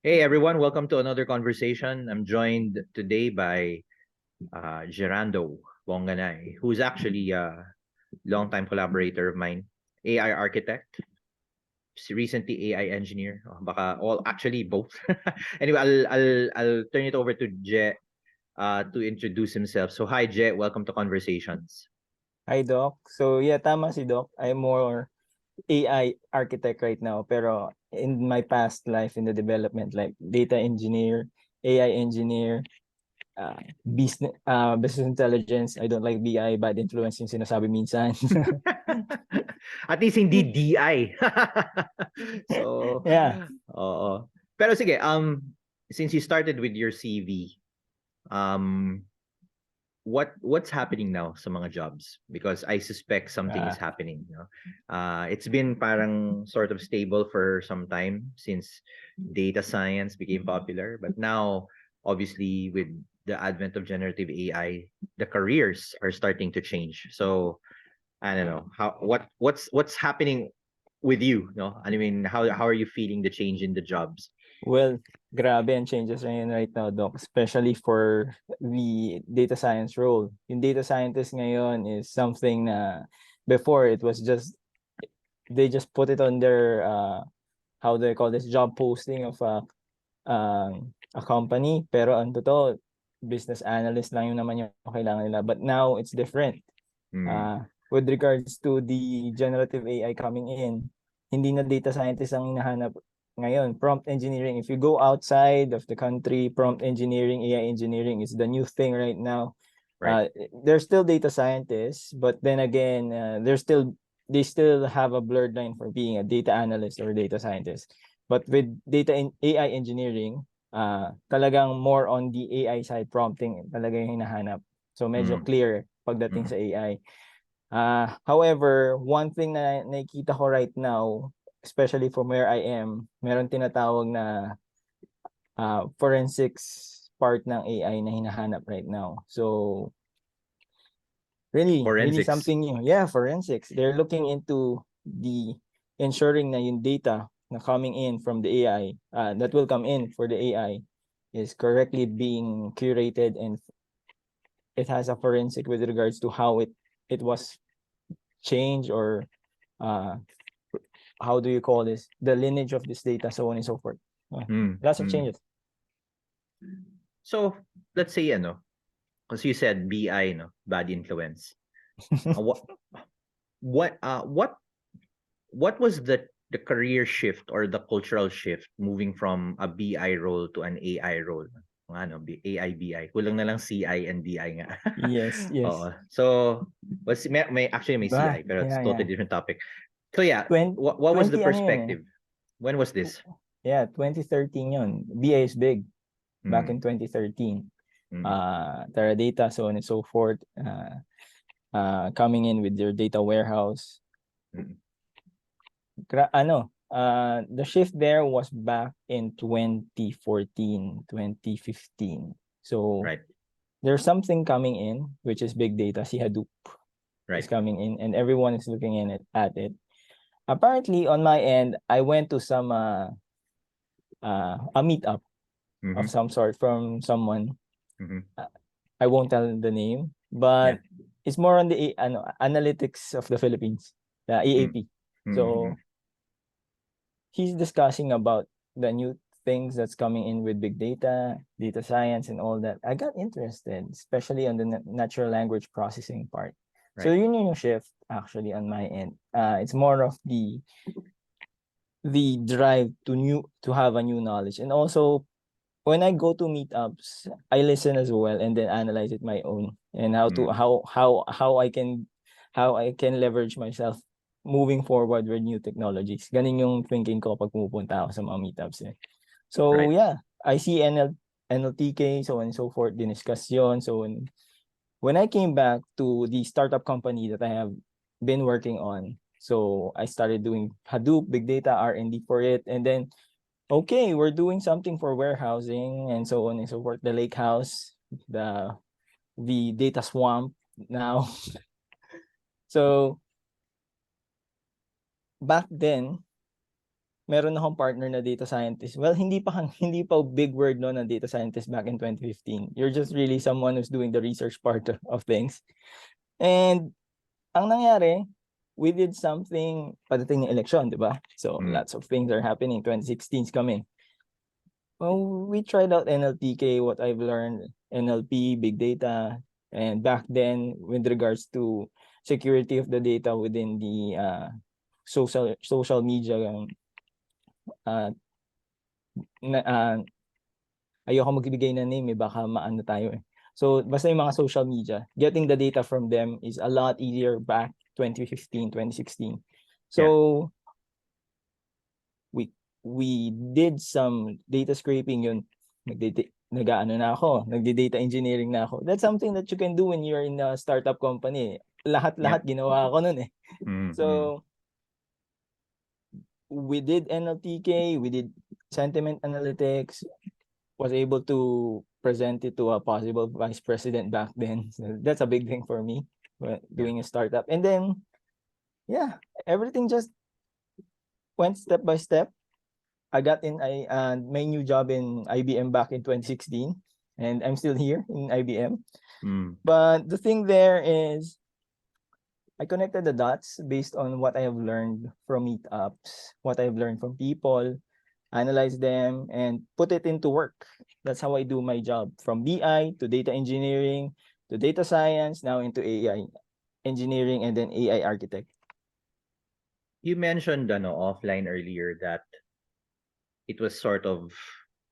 Hey everyone, welcome to another conversation. I'm joined today by Gerando Bonganay, who's actually a longtime collaborator of mine, AI architect, recently AI engineer. Baka all actually both. Anyway, I'll turn it over to Je to introduce himself. So hi Je, welcome to Conversations. Hi, Doc. So, yeah, tama si Doc. I'm more AI architect right now. Pero in my past life in the development, like data engineer, AI engineer, business intelligence. I don't like BI, bad influence yung sinasabi minsan. At least hindi DI. So, Yeah. oo. Pero sige, since you started with your CV, um what's happening now sa mga jobs, because I suspect something is Uh, happening, it's been parang sort of stable for some time since data science became popular, but now obviously with the advent of generative AI, the careers are starting to change. So I don't know what's happening with you, no? I mean, how are you feeling the change in the jobs? well, grabe ang changes ngayon right now, Doc. Especially for the data science role. Yung data scientist ngayon is something na before it was just, they just put it on their, how do I call this, job posting of a company, pero ang totoo, business analyst lang yung naman yung kailangan nila. But now it's different. Mm, With regards to the generative AI coming in, hindi na data scientist ang hinahanap ngayon. Prompt engineering, if you go outside of the country, prompt engineering, AI engineering is the new thing right now. right. There's still data scientists, but then again, they still have a blurred line for being a data analyst or data scientist. But with AI engineering, talagang more on the AI side, prompting talaga yung hinahanap. So medyo Mm, clear pagdating mm, sa AI. However, one thing na nakikita ko right now, especially from where I am, meron tinatawag na forensics part ng AI na hinahanap right now. So really Forensics. something new. Yeah, forensics. They're looking into the ensuring na yung data na coming in from the AI, that will come in for the AI, is correctly being curated, and it has a forensic with regards to how it was changed, or uh, how do you call this, the lineage of this data, so on and so forth. Mm, Lots of mm. changes. So let's say because you said BI, no, bad influence. Uh, what what uh what what was the career shift or the cultural shift moving from a BI role to an AI role? Ano, AI BI. Kulang na lang CI and BI nga. Yes, yes. Oo. So, may actually may CI, pero it's Yeah, totally yeah. different topic. So yeah, 20, what was the 20 ano yun eh. perspective? When was this? Yeah, 2013 yun. BA is big back in Mm, 2013. mm, Teradata, so on and so forth. Coming in with your data warehouse. mm. The shift there was back in 2014, 2015. So Right, there's something coming in, which is big data. Si Hadoop is right. coming in, and everyone is looking in at it. Apparently, on my end, I went to some a meetup Mm-hmm, of some sort from someone. mm-hmm. Uh, I won't tell the name, Yeah. but it's more on the analytics of the Philippines, the Mm, EAP. mm-hmm. So he's discussing about the new things that's coming in with big data, data science, and all that. I got interested, especially on the natural language processing part. So Right. yun yung shift actually on my end. It's more of the drive to have a new knowledge, and also when I go to meetups, I listen as well and then analyze it my own, and Mm, how I can leverage myself moving forward with new technologies. Ganon yung thinking ko pag pumupunta ako sa mga meetups eh. So right. yeah, I see NLTK, so on and so forth, diniscuss yun. So when I came back to the startup company that I have been working on, so I started doing Hadoop, big data, R&D for it, and then okay, we're doing something for warehousing and so on and so forth. The lake house, the the data swamp now. So back then, meron akong partner na data scientist. Well, hindi pa big word no na data scientist back in 2015. You're just really someone who's doing the research part of things. And ang nangyari, we did something pagdating ng election, di ba? So lots of things are happening. 2016's coming. Well, we tried out NLPK, what I've learned, NLP, big data, and back then, with regards to security of the data within the social media, ayoko magbigay na name, baka maano tayo eh. So, basta yung mga social media, getting the data from them is a lot easier back 2015, 2016. So, we did some data scraping yun. Nag-ano na ako, nagdi-data engineering na ako. That's something that you can do when you're in a startup company. Lahat-lahat ginawa ko nun eh. So, we did NLTK, we did sentiment analytics, was able to present it to a possible vice president back then. So that's a big thing for me, doing a startup. And then, yeah, everything just went step by step. I got in my new job in IBM back in 2016, and I'm still here in IBM. But the thing there is, I connected the dots based on what I have learned from meetups, what I've learned from people, analyze them, and put it into work. That's how I do my job, from BI to data engineering to data science, now into AI engineering, and then AI architect. You mentioned offline earlier that it was sort of,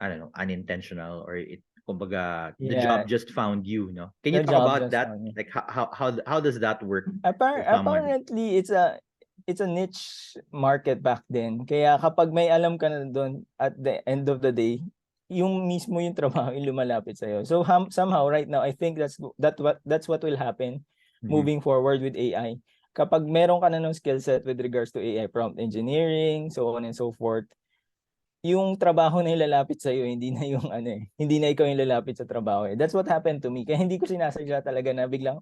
I don't know, unintentional, or kumbaga, the job just found you, no? Can you The talk job about just that? found me. Like how does that work for someone? Apparently, it's a niche market back then. Kaya kapag may alam ka na doon at the end of the day, yung mismo yung trabaho yung lumalapit sa'yo. So somehow right now, I think that's what will happen moving forward with AI. Kapag meron ka na ng skill set with regards to AI prompt engineering, so on and so forth, yung trabaho na ilalapit sa iyo, hindi na yung hindi na ikaw yung lalapit sa trabaho eh. That's what happened to me. Kaya hindi ko sinasadya talaga na biglang,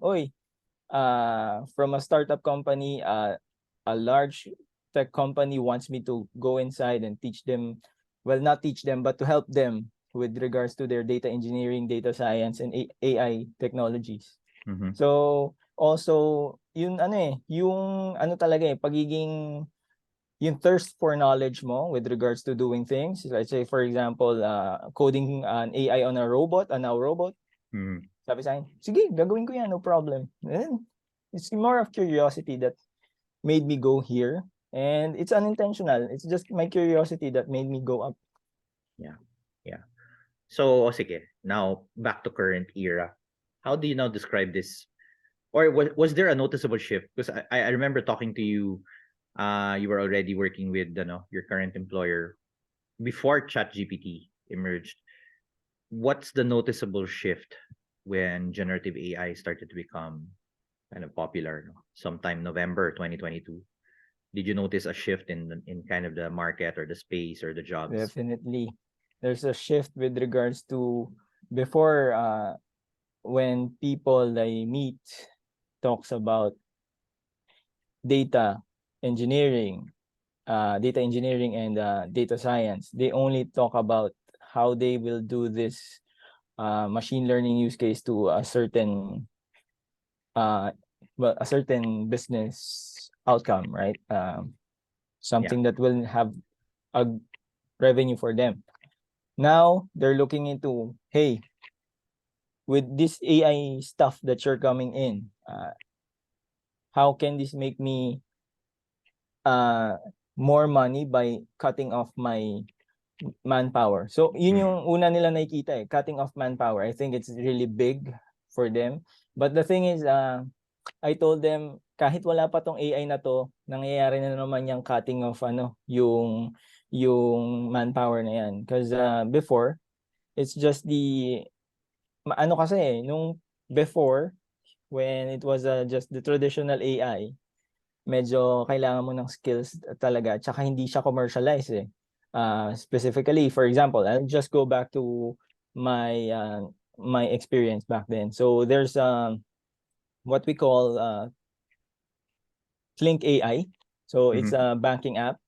from a startup company, a large tech company wants me to go inside and teach them, well, not teach them, but to help them with regards to their data engineering, data science, and AI technologies. So, also, yung talaga pagiging, yung thirst for knowledge mo with regards to doing things. Let's say, for example, coding an AI on a robot, a now robot. Sabi sa akin, sige, gagawin ko yan, no problem. And it's more of curiosity that made me go here. And it's unintentional. It's just my curiosity that made me go up. Yeah. So, sige, now back to current era. How do you now describe this? Or was there a noticeable shift? Because I remember talking to you, you were already working with your current employer before ChatGPT emerged. What's the noticeable shift when generative AI started to become kind of popular, sometime November 2022? Did you notice a shift in kind of the market or the space or the jobs? Definitely. There's a shift with regards to before, when people I meet talks about data engineering, and data science, they only talk about how they will do this machine learning use case to a certain business outcome, right? Something that will have a revenue for them. Now they're looking into, hey, with this AI stuff that you're coming in, how can this make me more money by cutting off my manpower? So yun yung una nila nakikita cutting off manpower. I think it's really big for them. But the thing is, I told them, kahit wala pa tong AI na to, nangyayari na naman yung cutting off yung manpower na yan. Because before, it's just nung before, when it was just the traditional AI, medyo kailangan mo ng skills talaga, tsaka hindi siya commercialized specifically, for example, I'll just go back to my experience back then. So there's what we call Flink AI. So it's a banking app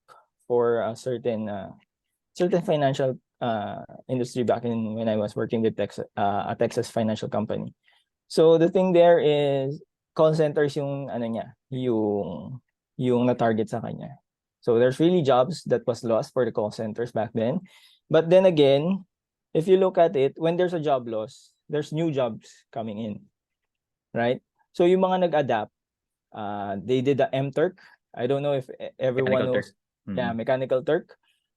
for a certain financial industry back when I was working with a Texas financial company. So the thing there is call centers yung ano niya, yung na-target sa kanya. So there's really jobs that was lost for the call centers back then. But then again, if you look at it, when there's a job loss, there's new jobs coming in. Right? So yung mga nag-adapt, they did the M-Turk. I don't know if everyone knows. Yeah, Mechanical Turk.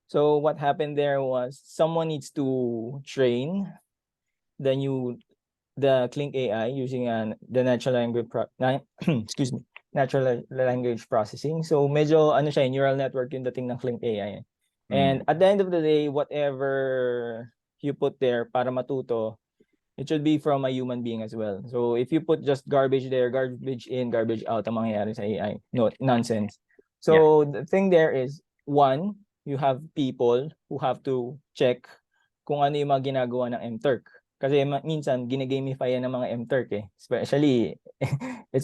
So what happened there was someone needs to train the Clink AI using the natural language excuse me, natural language processing. So medyo ano siya, neural network yung dating ng Clink AI. And at the end of the day, whatever you put there para matuto, it should be from a human being as well. So if you put just garbage there, garbage in, garbage out ang mangyayari sa AI. No, nonsense. So the thing there is, one, you have people who have to check kung ano yung mga ginagawa ng M-Turk. Kasi minsan, gine-gamify yan ng mga M-Turk eh. Especially, it's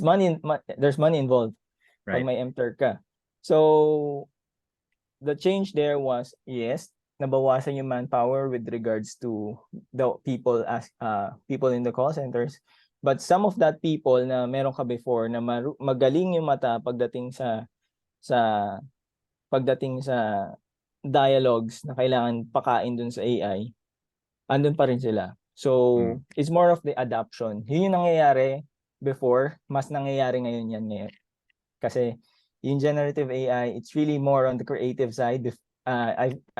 there's money involved pag may M-Turk ka. So, the change there was, yes, nabawasan yung manpower with regards to the people in the call centers. But some of that people na meron ka before na magaling yung mata pagdating sa dialogues na kailangan pakain dun sa AI, andun pa rin sila. So, it's more of the adoption. Yun yung nangyayari before, mas nangyayari ngayon yan ngayon. Kasi yung generative AI, it's really more on the creative side.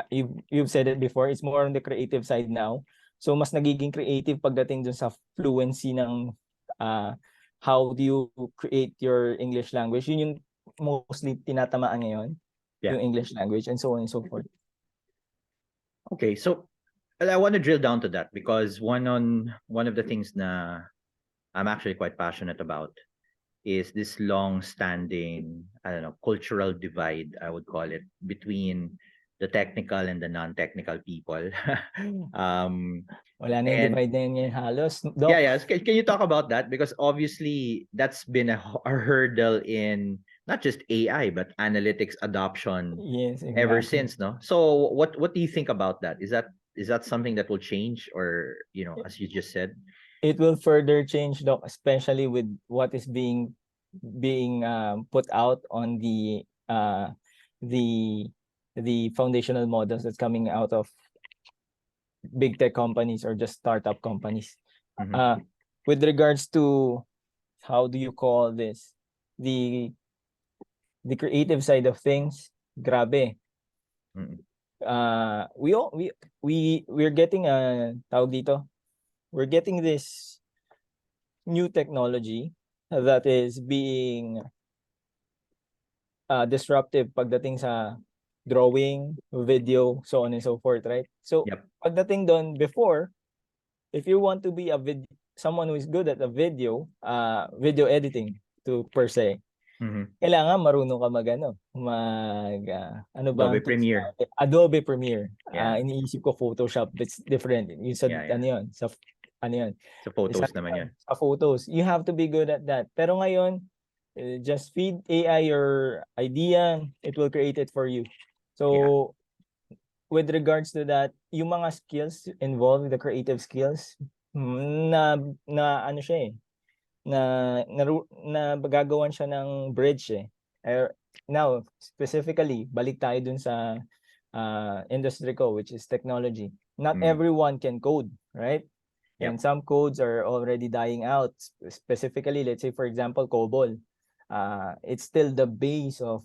You've said it before, it's more on the creative side now. So, mas nagiging creative pagdating dun sa fluency ng how do you create your English language. Yun yung mostly tinatamaan ngayon, yung English language, and so on and so forth. Okay, so I want to drill down to that because one of the things na I'm actually quite passionate about is this long-standing, I don't know, cultural divide, I would call it, between the technical and the non-technical people. Wala na yung divide na yun halos, Doc. Yeah. Can you talk about that? Because obviously that's been a hurdle in not just AI but analytics adoption ever since, no? So what do you think about that? Is that something that will change, or as you just said? It will further change, Doc, especially with what is being put out on the foundational models that's coming out of big tech companies or just startup companies. With regards to how do you call this, the creative side of things, grabe. We're getting tawag dito, we're getting this new technology that is being disruptive pagdating sa drawing, video, so on and so forth, right? So pagdating doon, before, if you want to be someone who is good at a video editing per se, kailangan marunong ka Adobe Premiere. Adobe Premiere. Iniisip ko Photoshop, it's different. Yung sa Sa photos naman yan. Sa photos. You have to be good at that. Pero ngayon, just feed AI your idea, it will create it for you. So, with regards to that, yung mga skills involved, the creative skills, na ano siya eh, na gagawan siya ng bridge eh. Now, specifically, balik tayo dun sa industry ko, which is technology. Not everyone can code, right? And some codes are already dying out. Specifically, let's say, for example, COBOL. It's still the base of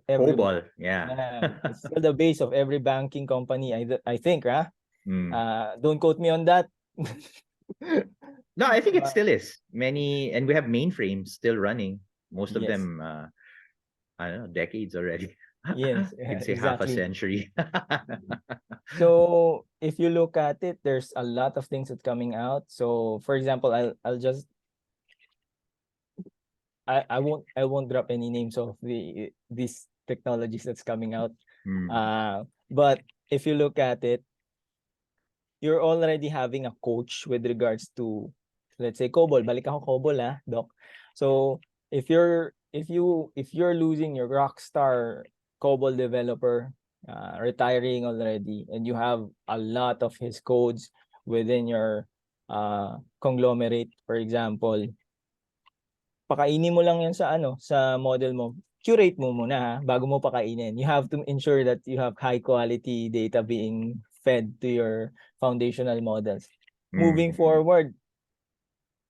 every COBOL, it's still the base of every banking company, I think, don't quote me on that. No, I think it still is. And we have mainframes still running. Most of them, I don't know, decades already. Yes, you can say exactly. half a century. So if you look at it, there's a lot of things that's coming out. So for example, I'll just I won't drop any names of these technologies that's coming out. But if you look at it, you're already having a coach with regards to, let's say, COBOL. Balik ako COBOL, Doc. So if you're losing your rockstar COBOL developer, retiring already, and you have a lot of his codes within your conglomerate, for example, pakainin mo lang yan sa model mo. Curate mo muna bago mo pakainin. You have to ensure that you have high quality data being fed to your foundational models. Moving forward,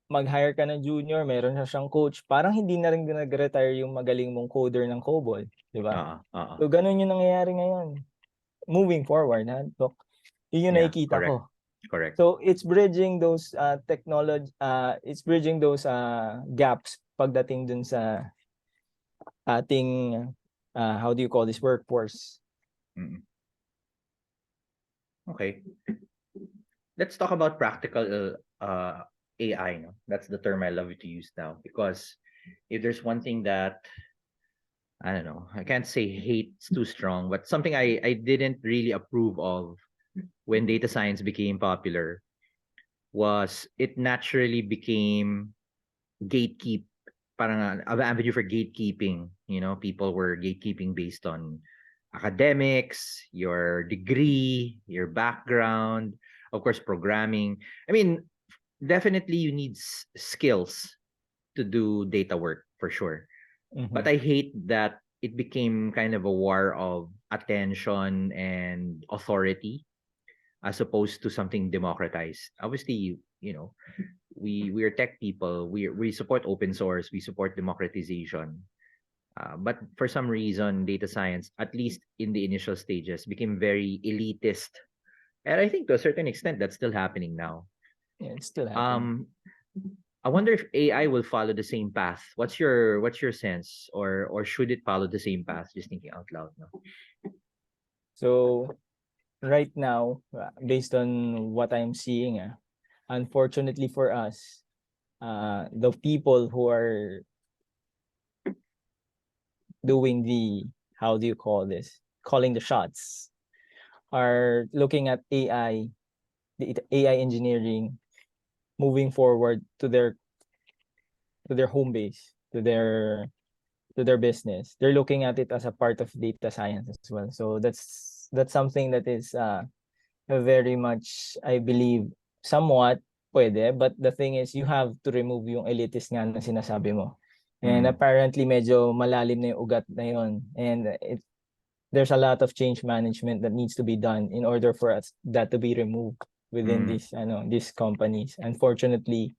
mag-hire ka ng junior, meron na siyang coach, parang hindi na rin nag-retire yung magaling mong coder ng COBOL, di ba? So, ganun yung nangyayari ngayon. Moving forward, Doc. Yun yung nakikita ko. Correct. So, it's bridging those gaps pagdating dun sa ating, how do you call this, workforce. Okay. Let's talk about practical AI. No? That's the term I love to use now, because if there's one thing that, I don't know, I can't say hate's too strong, but something I didn't really approve of when data science became popular was it naturally became parang an avenue for gatekeeping. You know, people were gatekeeping based on academics, your degree, your background, of course, programming. I mean, definitely you need skills to do data work for sure. But I hate that it became kind of a war of attention and authority as opposed to something democratized. Obviously, you know, we are tech people. We support open source. We support democratization. But for some reason, data science, at least in the initial stages, became very elitist. And I think to a certain extent, that's still happening now. Yeah, it's still happening. I wonder if AI will follow the same path. What's your sense, or should it follow the same path? Just thinking out loud. No? So right now, based on what I'm seeing, unfortunately for us, the people who are doing the, how do you call this, calling the shots, are looking at AI, the AI engineering, moving forward to their home base, to their business. They're looking at it as a part of data science as well. So that's something that is very much, I believe, somewhat pwede, but the thing is you have to remove yung elitist nga na sinasabi mo. And apparently medyo malalim na yung ugat na yun. And there's a lot of change management that needs to be done in order for us that to be removed within these companies. Unfortunately,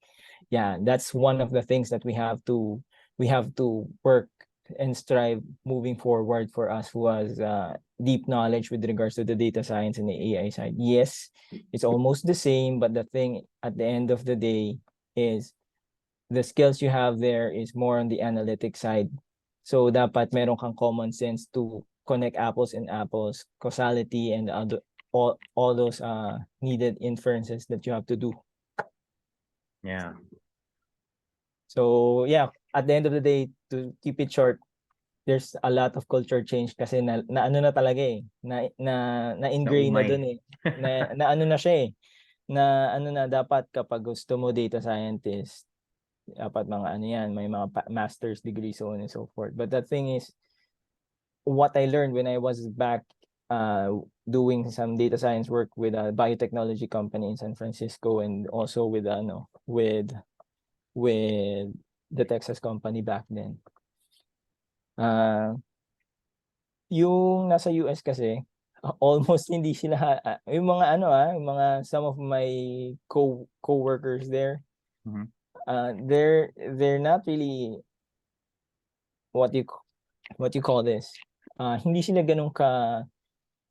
yeah, that's one of the things that we have to work and strive moving forward for us who has deep knowledge with regards to the data science and the AI side. Yes, it's almost the same, but the thing at the end of the day is the skills you have there is more on the analytic side. So dapat meron kang common sense to connect apples and apples, causality, and all those needed inferences that you have to do. Yeah. So yeah, at the end of the day, to keep it short, there's a lot of culture change kasi na ano na talaga na ingrain na dun na ano na siya na ano na dapat kapag gusto mo data scientist, dapat mga ano yan, may mga master's degree, so on and so forth. But the thing is, what I learned when I was back doing some data science work with a biotechnology company in San Francisco, and also with the Texas company back then. Yung nasa US kasi, almost hindi sila, yung mga yung mga some of my co-workers there, they're not really what you call this. Hindi sila ganun ka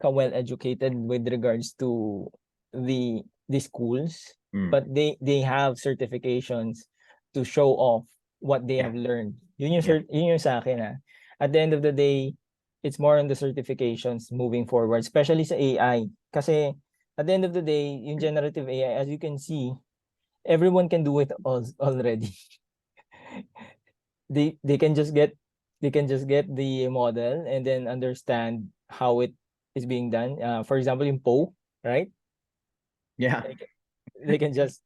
well educated with regards to the schools, but they have certifications to show off what they have learned. Yun yung sa akin. At the end of the day, it's more on the certifications moving forward, especially sa AI. Kasi at the end of the day, yung generative AI, as you can see, everyone can do it already. They can just get the model and then understand how it is being done. For example, in Poe, right? Yeah. They can just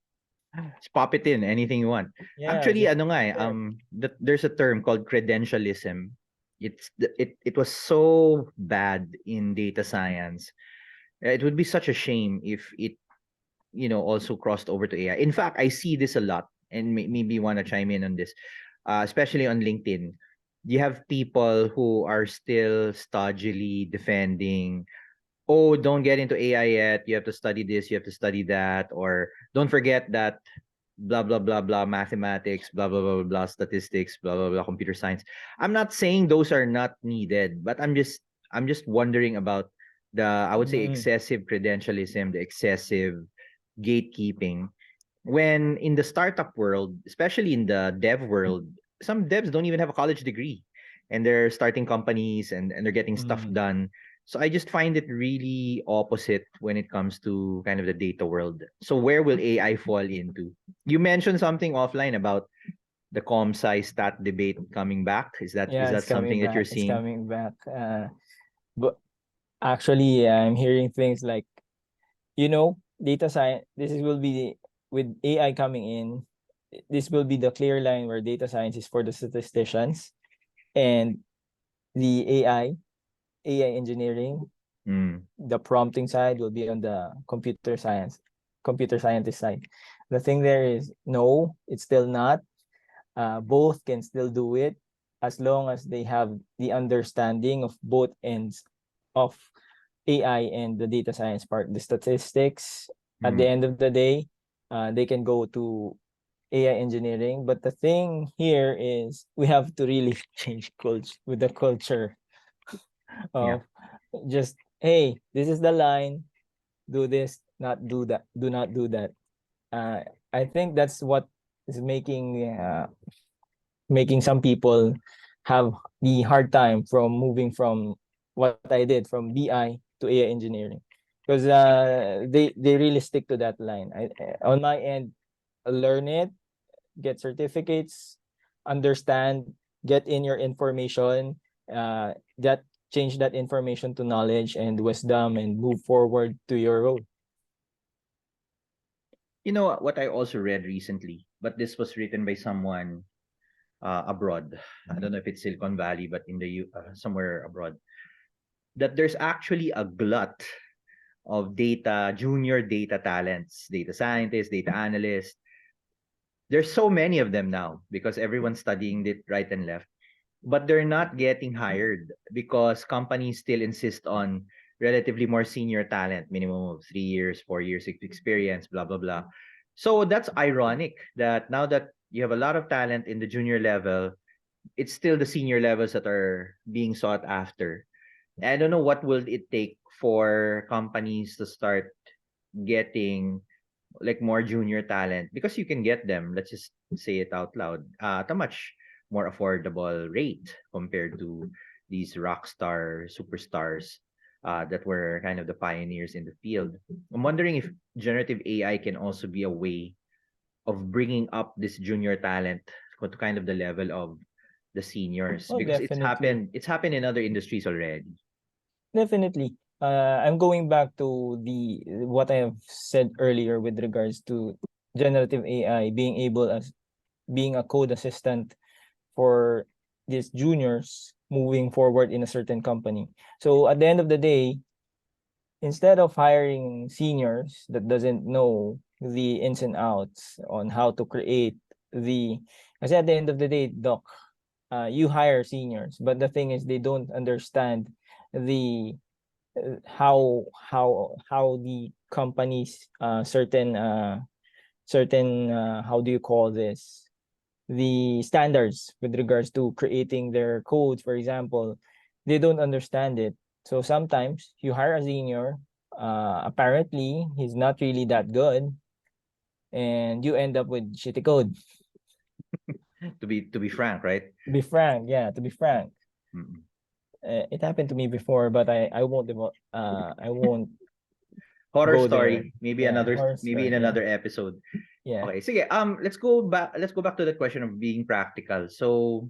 pop it in anything you want. Yeah, Actually, just there's a term called credentialism. it was so bad in data science. It would be such a shame if it, also crossed over to AI. In fact, I see this a lot, and maybe you want to chime in on this, especially on LinkedIn. You have people who are still stodgily defending, oh, don't get into AI yet. You have to study this, you have to study that, or don't forget that blah blah blah blah mathematics, blah blah blah blah, blah statistics, blah blah blah computer science. I'm not saying those are not needed, but I'm just wondering about the, I would say, Mm-mm. excessive credentialism, the excessive gatekeeping. When in the startup world, especially in the dev world, some devs don't even have a college degree, and they're starting companies, and they're getting stuff Mm. done. So I just find it really opposite when it comes to kind of the data world. So where will AI fall into? You mentioned something offline about the com sci stat debate coming back. Is that is Yeah, it's that something coming that back. you're It's seeing? coming back. But actually, I'm hearing things like, data science. Will be with AI coming in. This will be the clear line where data science is for the statisticians, and the AI engineering, Mm, the prompting side will be on the computer scientist side. The thing there is, no, it's still not. Both can still do it as long as they have the understanding of both ends of AI and the data science part, the statistics. At the mm. end of the day, they can go to AI engineering. But the thing here is we have to really change culture with the culture Yeah. of just, hey, this is the line, do this, not do that, do not do that. Uh, I think that's what is making some people have the hard time from moving from what I did from BI to AI engineering, because they really stick to that line. On my end, learn it, get certificates, understand, get in your information, that change that information to knowledge and wisdom, and move forward to your role. You know what I also read recently, but this was written by someone abroad. I don't know if it's Silicon Valley, but in somewhere abroad, that there's actually a glut of junior data talents, data scientists, data analysts. There's so many of them now because everyone's studying it right and left, but they're not getting hired because companies still insist on relatively more senior talent, minimum of 3 years, 4 years experience, blah blah blah. So that's ironic that now that you have a lot of talent in the junior level, it's still the senior levels that are being sought after. I don't know what will it take for companies to start getting like more junior talent, because you can get them, let's just say it out loud, at a much more affordable rate compared to these rock star superstars that were kind of the pioneers in the field. I'm wondering if generative AI can also be a way of bringing up this junior talent to kind of the level of the seniors, Oh, because definitely. it's happened in other industries already. Definitely. I'm going back to the what I have said earlier with regards to generative AI being able as being a code assistant for these juniors moving forward in a certain company. So at the end of the day, instead of hiring seniors that doesn't know the ins and outs on how to create the, because at the end of the day, doc, you hire seniors, but the thing is they don't understand the how the companies certain how do you call this, the standards with regards to creating their codes, for example, they don't understand it. So sometimes you hire a senior, apparently he's not really that good, and you end up with shitty code. To be frank, right? To be frank, yeah, to be frank, Mm-mm. it happened to me before, but I won't Horror go there. story, maybe Yeah, another, horror maybe in story. Yeah, another episode. yeah. Okay, sige. Let's go back to the question of being practical. So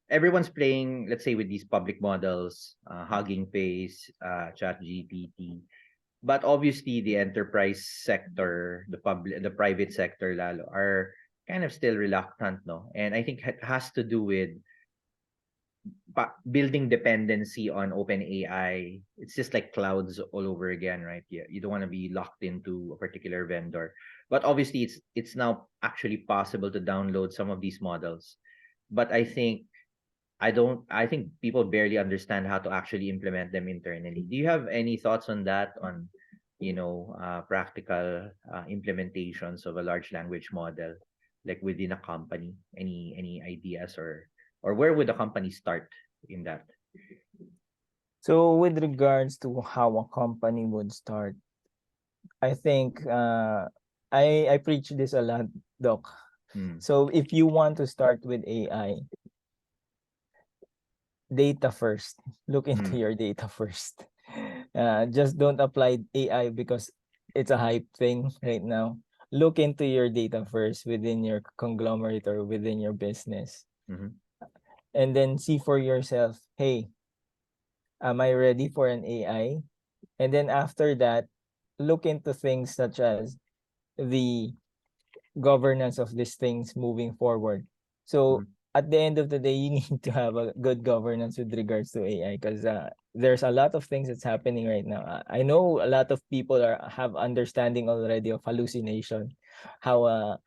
everyone's playing, let's say, with these public models, Hugging Face, ChatGPT. But obviously the enterprise sector, the private sector lalo, are kind of still reluctant, no? And I think it has to do with building dependency on open AI, it's just like clouds all over again, right? Yeah, you don't want to be locked into a particular vendor. But obviously it's now actually possible to download some of these models. But I think people barely understand how to actually implement them internally. Do you have any thoughts on that, on practical implementations of a large language model, like within a company? Any ideas, or where would a company start in that? So with regards to how a company would start, I think I preach this a lot, Doc. Hmm. So if you want to start with AI, data first. Look into Hmm. your data first. Just don't apply AI because it's a hype thing right now. Look into your data first within your conglomerate or within your business. Mm-hmm. And then see for yourself, hey, am I ready for an AI? And then after that, look into things such as the governance of these things moving forward. So Mm-hmm. at the end of the day, you need to have a good governance with regards to AI because there's a lot of things that's happening right now. I know a lot of people have understanding already of hallucination, how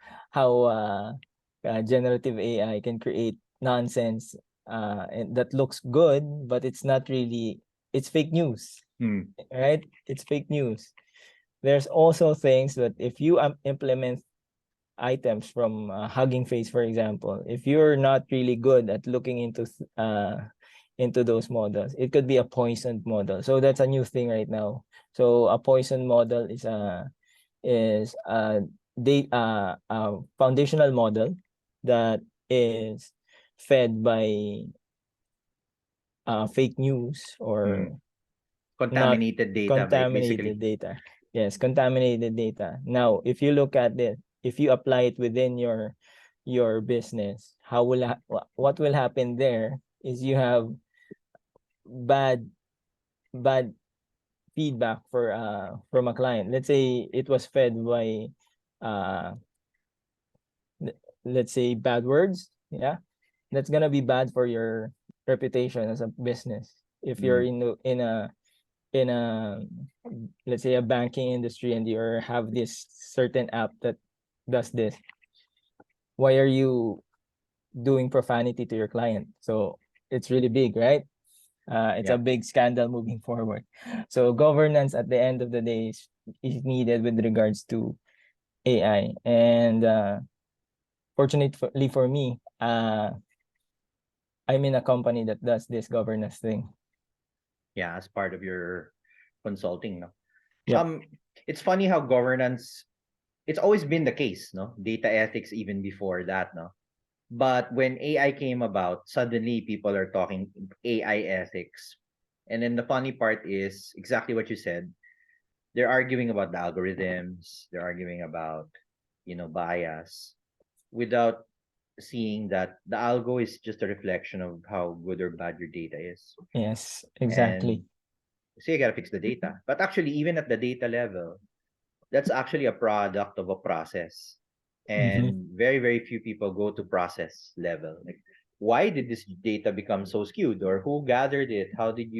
generative AI can create nonsense and that looks good, but it's not really. It's fake news, Hmm. right? It's fake news. There's also things that if you implement items from Hugging Face, for example, if you're not really good at looking into those models, it could be a poisoned model. So that's a new thing right now. So a poisoned model is a foundational model that is fed by fake news Hmm. or not Contaminated data, contaminated basically. data. Yes, contaminated data. Now, if you look at it, if you apply it within your business, what will happen there is you have bad bad feedback for from a client. Let's say it was fed by uh let's say bad words, yeah. That's gonna be bad for your reputation as a business. If you're Hmm. in a let's say a banking industry and you have this certain app that does this, why are you doing profanity to your client? So it's really big, right? It's a Yeah. big scandal moving forward. So governance at the end of the day is needed with regards to AI. And fortunately for me, I'm in a company that does this governance thing. Yeah, as part of your consulting, no? Yep. Um, it's funny how governance, it's always been the case, no? Data ethics even before that, no? But when AI came about, suddenly people are talking AI ethics. And then the funny part is exactly what you said. They're arguing about the algorithms, they're arguing about, bias, without seeing that the algo is just a reflection of how good or bad your data is. Yes, exactly. And so you gotta fix the data. But actually, even at the data level, that's actually a product of a process. Mm-hmm. And very, very few people go to process level. Like, why did this data become so skewed? Or who gathered it? How did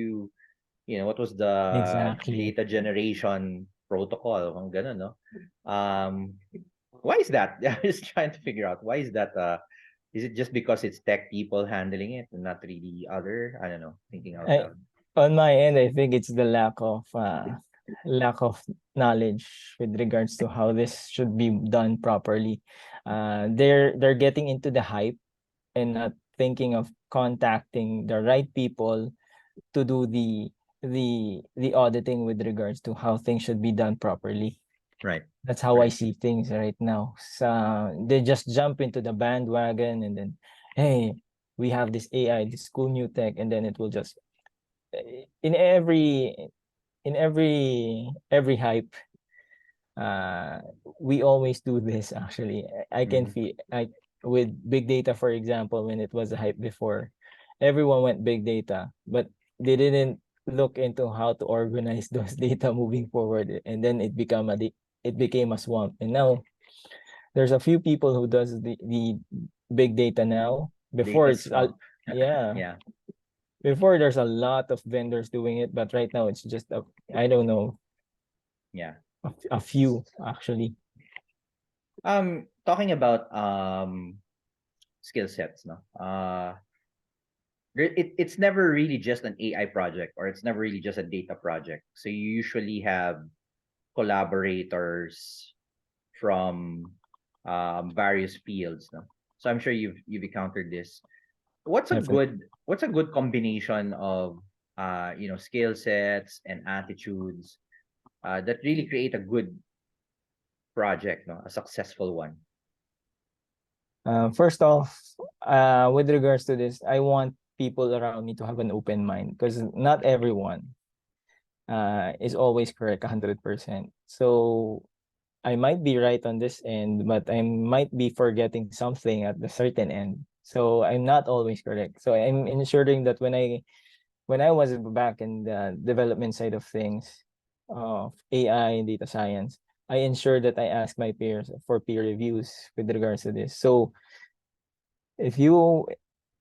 what was the Exactly. data generation protocol? Kung ganun, no? Um, why is that? I'm just trying to figure out, why is that? Is it just because it's tech people handling it and not really other? I don't know, thinking out I, loud. on my end, I think it's the lack of knowledge with regards to how this should be done properly. They're getting into the hype and not thinking of contacting the right people to do the auditing with regards to how things should be done properly. Right. That's how I Right. see things right now. So they just jump into the bandwagon and then, hey, we have this AI, this cool new tech, and then it will just in every hype, uh we always do this actually. I can Mm-hmm. feel with big data, for example, when it was a hype before, everyone went big data, but they didn't look into how to organize those data moving forward, and then it became a swamp. And now there's a few people who does the big data now. Before Data it's swamp. yeah, Yeah. Before, there's a lot of vendors doing it, but right now it's just I don't know, Yeah. a few actually. Talking about skill sets, no. It's never really just an AI project, or it's never really just a data project. So you usually have collaborators from various fields, no. So I'm sure you've encountered this. Definitely. What's a good combination of skill sets and attitudes that really create a good project, no, a successful one? First off, with regards to this, I want people around me to have an open mind because not everyone is always correct 100%. So I might be right on this end, but I might be forgetting something at the certain end. So I'm not always correct. So I'm ensuring that when I was back in the development side of things of AI and data science, I ensure that I ask my peers for peer reviews with regards to this. So if you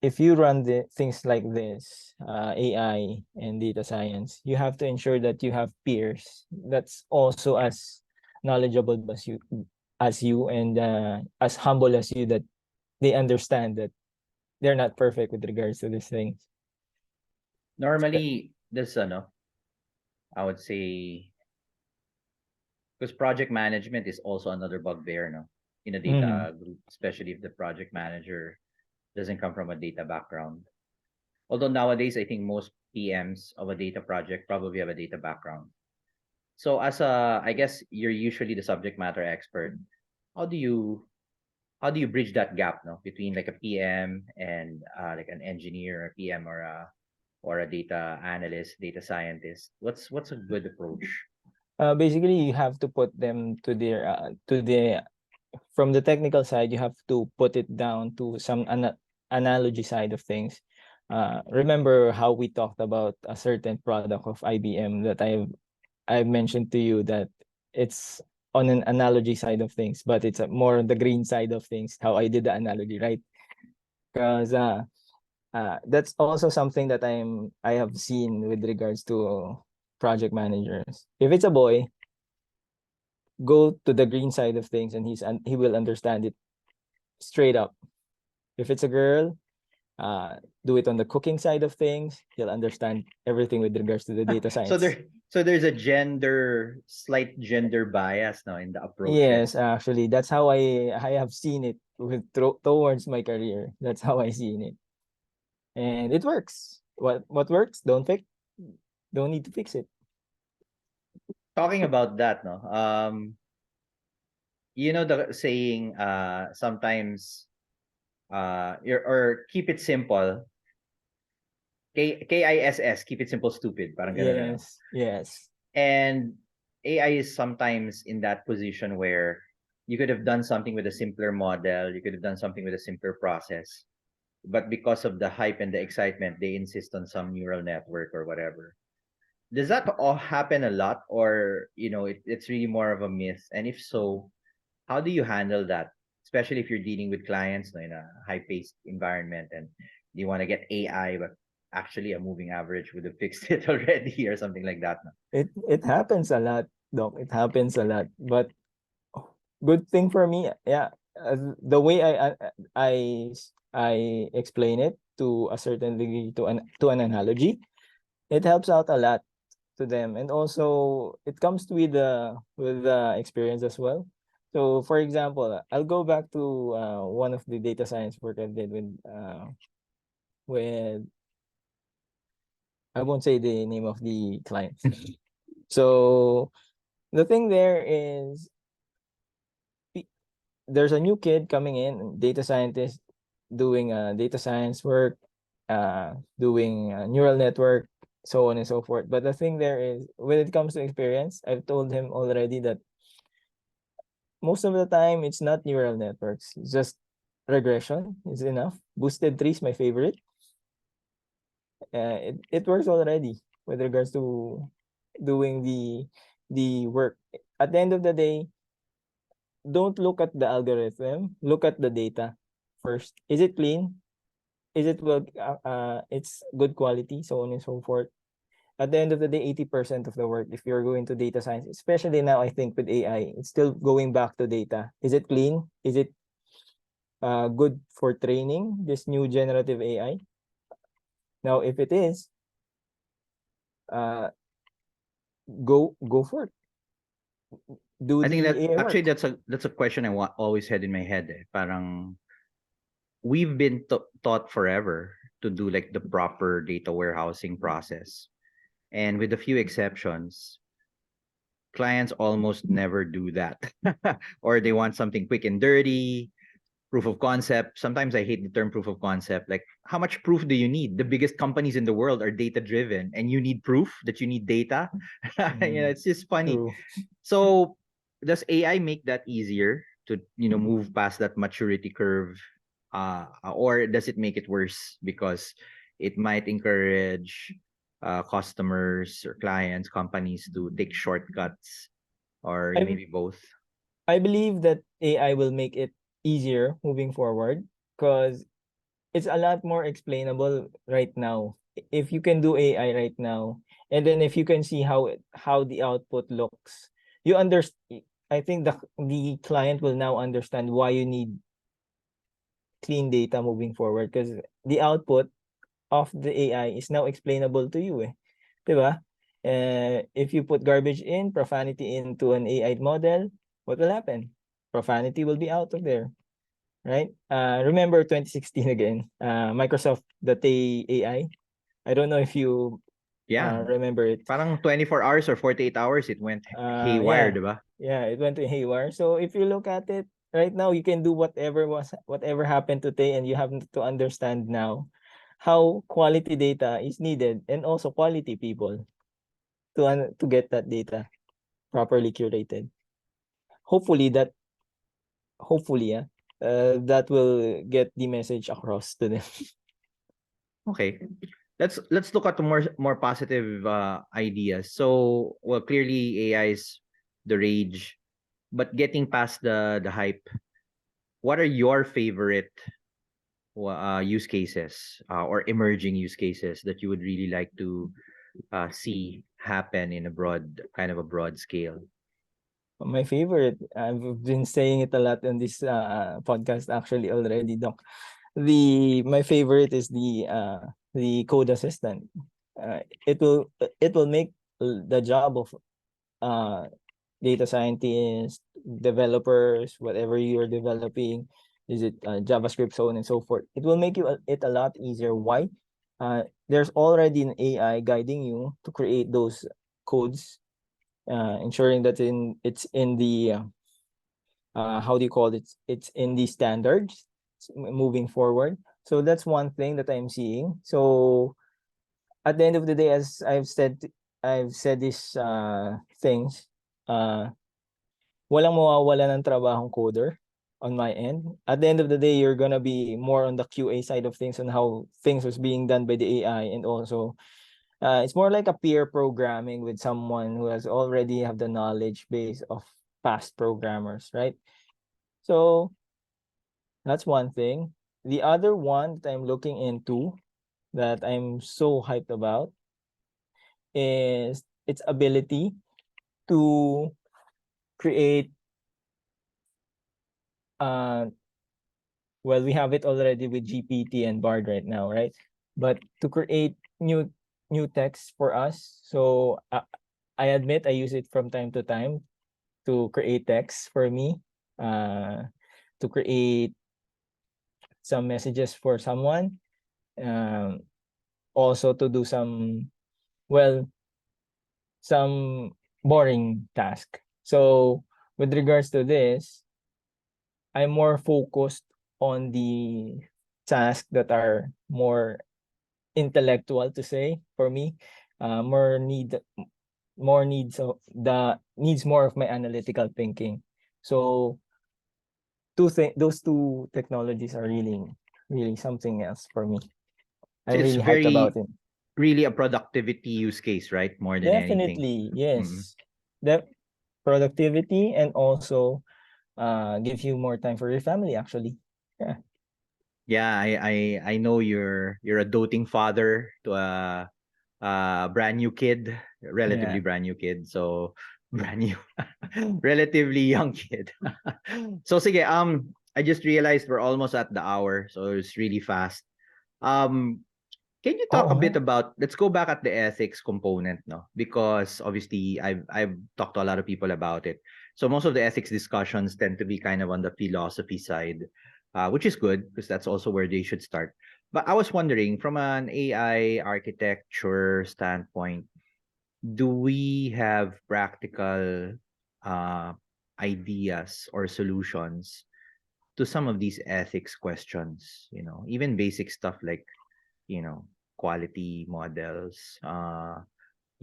if you run the things like this, AI and data science, you have to ensure that you have peers that's also as knowledgeable as you and as humble as you, that they understand that they're not perfect with regards to these things. Normally, this I would say, because project management is also another bugbear, no, in a Mm, data group, especially if the project manager doesn't come from a data background. Although nowadays, I think most PMs of a data project probably have a data background. So I guess you're usually the subject matter expert. How do you how do you bridge that gap, no, between like a PM and like an engineer, a PM, or a data analyst, data scientist? What's a good approach? basically, you have to put them to the from the technical side. You have to put it down to some analogy side of things. Remember how we talked about a certain product of IBM that I've mentioned to you that it's on an analogy side of things, but it's more on the green side of things. How I did the analogy, right? Because that's also something that I have seen with regards to project managers. If it's a boy, go to the green side of things, and he will understand it straight up. If it's a girl, do it on the cooking side of things. He'll understand everything with regards to the data So science. there's a slight gender bias now in the Yes, approaches. actually, that's how I have seen it towards my career. That's how I seen it, and it works. What works? Don't need to fix it. Talking about that, no, you know the saying, sometimes or keep it simple, KISS, keep it simple, stupid, parang ganun, ano. Yes, yes. And AI is sometimes in that position where you could have done something with a simpler model, you could have done something with a simpler process, but because of the hype and the excitement, they insist on some neural network or whatever. Does that all happen a lot, or it's really more of a myth? And if so, how do you handle that, especially if you're dealing with clients, no, in a high-paced environment, and you want to get AI, but actually a moving average would have fixed it already, or something like that, no? It happens a lot, Doc. It happens a lot. But good thing for me, yeah. The way I explain it to a certain degree, to an analogy, it helps out a lot to them, and also it comes with the experience as well. So for example, I'll go back to one of the data science work I did with I won't say the name of the client. So the thing there is, there's a new kid coming in, data scientist, doing data science work, doing neural network, so on and so forth. But the thing there is, when it comes to experience, I've told him already that most of the time it's not neural networks, it's just regression is enough. Boosted trees, my favorite. It works already with regards to doing the work. At the end of the day, don't look at the algorithm, look at the data first. Is it clean? is it well, it's good quality, so on and so forth. At the end of the day, 80% of the work, if you're going to data science, especially now, I think with AI, it's still going back to data. Is it clean? Is it good for training this new generative AI? Now, if it is, uh, go for it. Do I think the that AI actually work. that's a question I always had in my head. Parang we've been taught forever to do like the proper data warehousing process, and with a few exceptions, clients almost never do that, or they want something quick and dirty, proof of concept. Sometimes I hate the term proof of concept. Like, how much proof do you need? The biggest companies in the world are data driven, and you need proof that you need data. It's just funny. True. So, does AI make that easier to move past that maturity curve, or does it make it worse because it might encourage customers or clients, companies to take shortcuts, or I maybe both? I believe that AI will make it easier moving forward because it's a lot more explainable right now. If you can do AI right now, and then if you can see how the output looks, you understand. I think the client will now understand why you need clean data moving forward because the output of the AI is now explainable to you, eh. 'Di ba? If you put garbage in, profanity into an AI model, what will happen? Profanity will be out of there, right? Remember 2016 again, Microsoft, the AI. I don't know if you Yeah, remember it. parang 24 hours or 48 hours it went haywire, Yeah, diba? yeah, it went to haywire. So if you look at it right now, you can do whatever happened today, and you have to understand now how quality data is needed and also quality people to get that data properly curated. Hopefully yeah, that will get the message across to them. Okay. Let's look at the more positive ideas. So, well, clearly AI is the rage, but getting past the hype, what are your favorite use cases, or emerging use cases that you would really like to see happen in a broad scale? My favorite, I've been saying it a lot on this podcast actually already, Doc. My favorite is the code assistant. It will make the job of uh data scientists, developers, whatever you're developing, is it JavaScript, so on and so forth. It will make it a lot easier. Why? There's already an AI guiding you to create those codes, ensuring that it's in the how do you call it? It's in the standards moving forward. So that's one thing that I'm seeing. So at the end of the day, as I've said these things. Walang mawawala ng trabahong coder on my end. At the end of the day, you're gonna be more on the QA side of things, on how things was being done by the AI, and also it's more like a peer programming with someone who has already have the knowledge base of past programmers, right? So that's one thing. The other one that I'm looking into, that I'm so hyped about, is its ability to create uh well, we have it already with GPT and Bard right now, right? But to create new text for us. So I admit I use it from time to time to create text for me, to create some messages for someone, um, also to do well, some boring task. So with regards to this, I'm more focused on the tasks that are more intellectual, to say, for me. More needs of the needs more of my analytical thinking. So those two technologies are really something else for me. So I'm it's really hyped about very it. really a productivity use case, right? More than anything. Definitely, Mm-mm. yes. That productivity, and also gives you more time for your family, actually. Yeah. Yeah, I know you're a doting father to a brand new kid, relatively Yeah. brand new kid. So brand new, relatively young kid. So sige, I just realized we're almost at the hour, so it's really fast. Um, can you talk a bit Oo. about, let's go back at the ethics component, no? Because obviously I've talked to a lot of people about it. So most of the ethics discussions tend to be kind of on the philosophy side, which is good because that's also where they should start. But I was wondering, from an AI architecture standpoint, do we have practical uh, ideas or solutions to some of these ethics questions? You know, even basic stuff like, you know, quality models,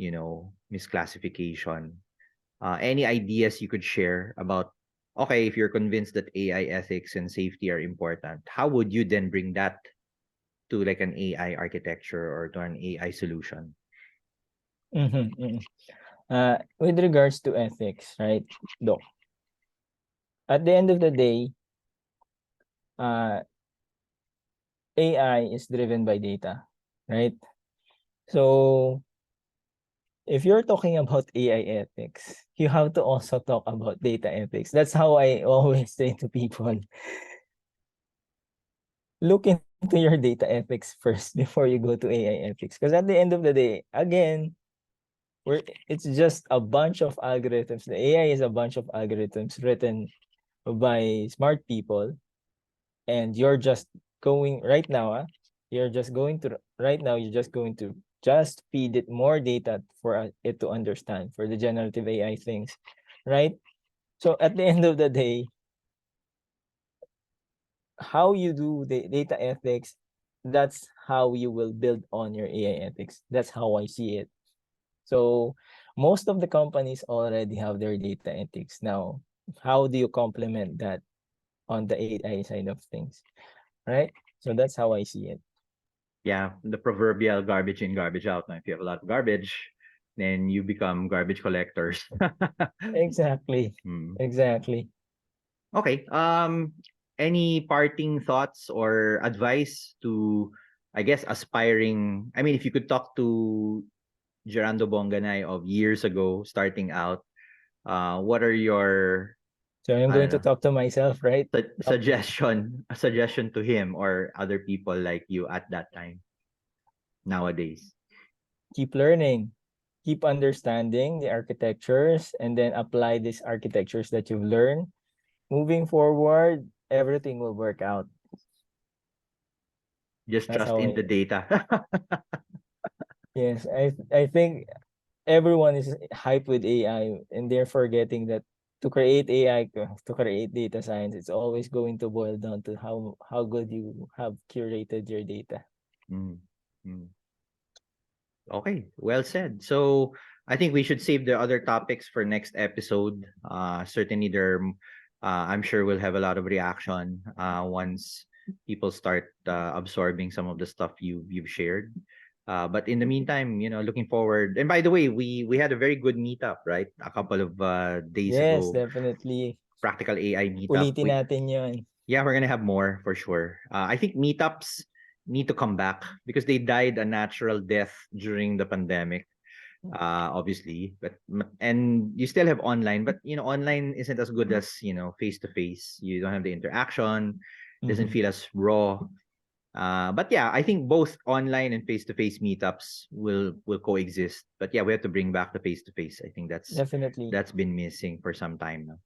misclassification. Any ideas you could share about, okay, if you're convinced that AI ethics and safety are important, how would you then bring that to like an AI architecture or to an AI solution? Mhm, mm. With regards to ethics, right, Doc? At the end of the day, uh, AI is driven by data, right? So if you're talking about AI ethics, you have to also talk about data ethics. That's how I always say to people, look into your data ethics first before you go to AI ethics. Because at the end of the day, again, it's just a bunch of algorithms. The AI is a bunch of algorithms written by smart people, and you're just going right now, you're just going to right now, you're just going to just feed it more data for it to understand for the generative AI things, right? So at the end of the day, how you do the data ethics, that's how you will build on your AI ethics. That's how I see it. So most of the companies already have their data ethics. Now, how do you complement that on the AI side of things, right? So that's how I see it. Yeah, the proverbial garbage in, garbage out. Now, if you have a lot of garbage, then you become garbage collectors. Exactly. Hmm. Exactly. Okay. Any parting thoughts or advice to, I guess, aspiring? I mean, if you could talk to Gerando Bonganay of years ago, starting out, what are your, So I'm I going don't to know, talk to myself, right? a suggestion to him or other people like you at that time nowadays? Keep learning, keep understanding the architectures, and then apply these architectures that you've learned. Moving forward, everything will work out. Just That's trust how in I, the data. yes, I think everyone is hyped with AI, and they're forgetting that to create AI, to create data science, it's always going to boil down to how good you have curated your data. Mm, mm. Okay, well said. So I think we should save the other topics for next episode. Certainly I'm sure we'll have a lot of reaction once people start absorbing some of the stuff you've shared. But in the meantime, looking forward. And by the way, we had a very good meetup, right? A couple of days Yes, ago, definitely. practical AI meetup. Ulitin natin yun. Yeah, we're gonna have more for sure. I think meetups need to come back because they died a natural death during the pandemic. Obviously, and you still have online, but online isn't as good as face to face. You don't have the interaction, doesn't Mhm. feel as raw. But yeah, I think both online and face to face meetups will coexist. But yeah, we have to bring back the face to face. I think Definitely. that's been missing for some time now.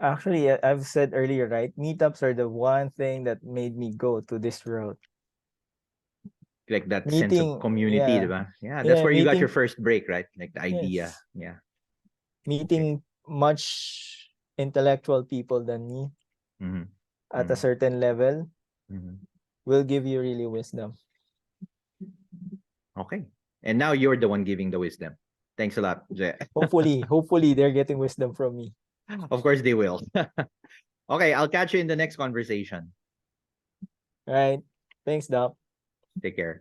Actually, I've said earlier, right? Meetups are the one thing that made me go to this route. Like that sense of Meeting, community, yeah. diba? Yeah, that's Yeah, where you got your meeting, first break, right? Like the idea. yes. Yeah. Okay. Meeting much intellectual people than me Mm-hmm. at a Mm-hmm. certain level Mm-hmm. will give you really wisdom. Okay. And now you're the one giving the wisdom. Thanks a lot, Je. Hopefully they're getting wisdom from me. Of course they will. Okay, I'll catch you in the next conversation. Right? Thanks, Doc. Take care.